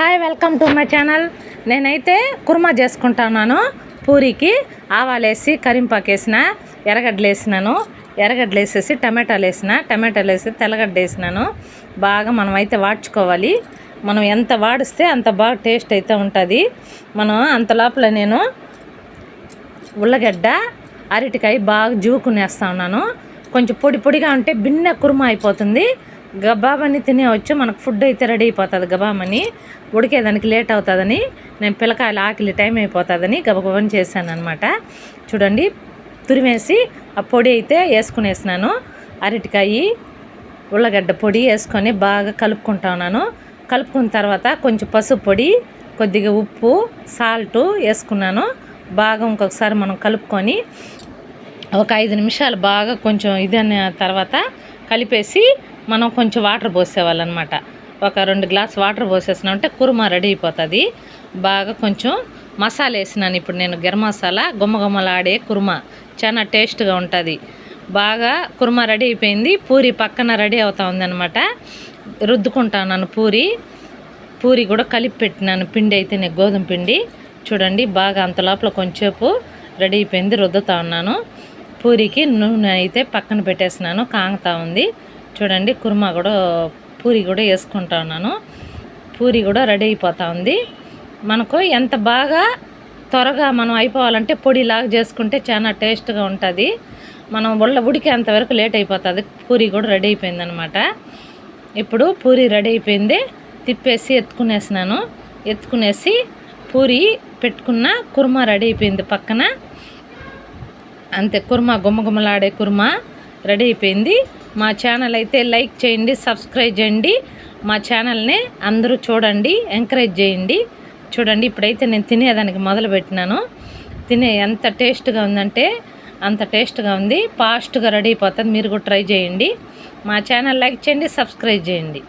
Hi, welcome to my channel. నేనైతే కుర్మా చేసుకుంటున్నాను. పూరికి ఆవాలు వేసి కరింపాకు వేసిన, ఎర్రగడ్డలు వేసినాను. ఎర్రగడ్డలు వేసేసి టమాటాలు వేసి తెల్లగడ్డ వేసినాను. బాగా మనం అయితే వాడ్చుకోవాలి. మనం ఎంత వాడిస్తే అంత బాగా టేస్ట్ అయితే ఉంటుంది. మనం అంత లోపల నేను ఉల్లగడ్డ, అరటికాయ బాగా జూకునేస్తా ఉన్నాను. కొంచెం పొడి పొడిగా ఉంటే బిన్నె కుర్మా అయిపోతుంది. గబామని తినేవచ్చు. మనకు ఫుడ్ అయితే రెడీ అయిపోతుంది. గబామని ఉడికేదానికి లేట్ అవుతుందని నేను పిల్లకాయలు ఆకలి టైం అయిపోతుందని గబగబని చేశాను అనమాట. చూడండి, తురిమేసి ఆ పొడి అయితే వేసుకునేసినాను. అరటికాయ, ఉల్లగడ్డ పొడి వేసుకొని బాగా కలుపుకుంటా ఉన్నాను. కలుపుకున్న తర్వాత కొంచెం పసుపు పొడి, కొద్దిగా ఉప్పు, సాల్టు వేసుకున్నాను. బాగా ఇంకొకసారి మనం కలుపుకొని ఒక 5 నిమిషాలు బాగా కొంచెం ఇదన్న తర్వాత కలిపేసి మనం కొంచెం వాటర్ పోసేవాళ్ళనమాట. ఒక 2 గ్లాస్ వాటర్ పోసేసినామంటే కుర్మా రెడీ అయిపోతుంది. బాగా కొంచెం మసాలా వేసినాను. ఇప్పుడు నేను గరం మసాలా, గుమ్మగుమ్మలాడే కుర్మా చాలా టేస్ట్గా ఉంటుంది. బాగా కుర్మా రెడీ అయిపోయింది. పూరి పక్కన రెడీ అవుతా ఉందన్నమాట. రుద్దుకుంటాను పూరి కూడా కలిపి పెట్టినాను. పిండి అయితే నేను గోధుమ పిండి. చూడండి, బాగా అంత లోపల కొంచెంసేపు రెడీ అయిపోయింది. రుద్దుతా ఉన్నాను. పూరికి నూనె అయితే పక్కన పెట్టేసినాను, కాగుతూ ఉంది. చూడండి, కుర్మా కూడా పూరి కూడా వేసుకుంటా ఉన్నాను. పూరి కూడా రెడీ అయిపోతూ ఉంది. మనకు ఎంత బాగా త్వరగా మనం అయిపోవాలంటే పొడిలాగా చేసుకుంటే చాలా టేస్ట్గా ఉంటుంది. మనం ఉడికేంతవరకు లేట్ అయిపోతుంది. పూరి కూడా రెడీ అయిపోయింది అనమాట. ఇప్పుడు పూరి రెడీ అయిపోయింది. తిప్పేసి ఎత్తుకునేసి పూరి పెట్టుకున్న కుర్మా రెడీ అయిపోయింది పక్కన. అంతే, కుర్మా గుమ్మగుమ్మలాడే కుర్మా రెడీ అయిపోయింది. మా ఛానల్ అయితే లైక్ చేయండి, సబ్స్క్రైబ్ చేయండి. మా ఛానల్ని అందరూ చూడండి, ఎంకరేజ్ చేయండి. చూడండి, ఇప్పుడైతే నేను తినేదానికి మొదలుపెట్టినాను. ఎంత టేస్ట్గా ఉందంటే అంత టేస్ట్గా ఉంది. ఫాస్ట్గా రెడీ అయిపోతుంది. మీరు కూడా ట్రై చేయండి. మా ఛానల్ లైక్ చేయండి, సబ్స్క్రైబ్ చేయండి.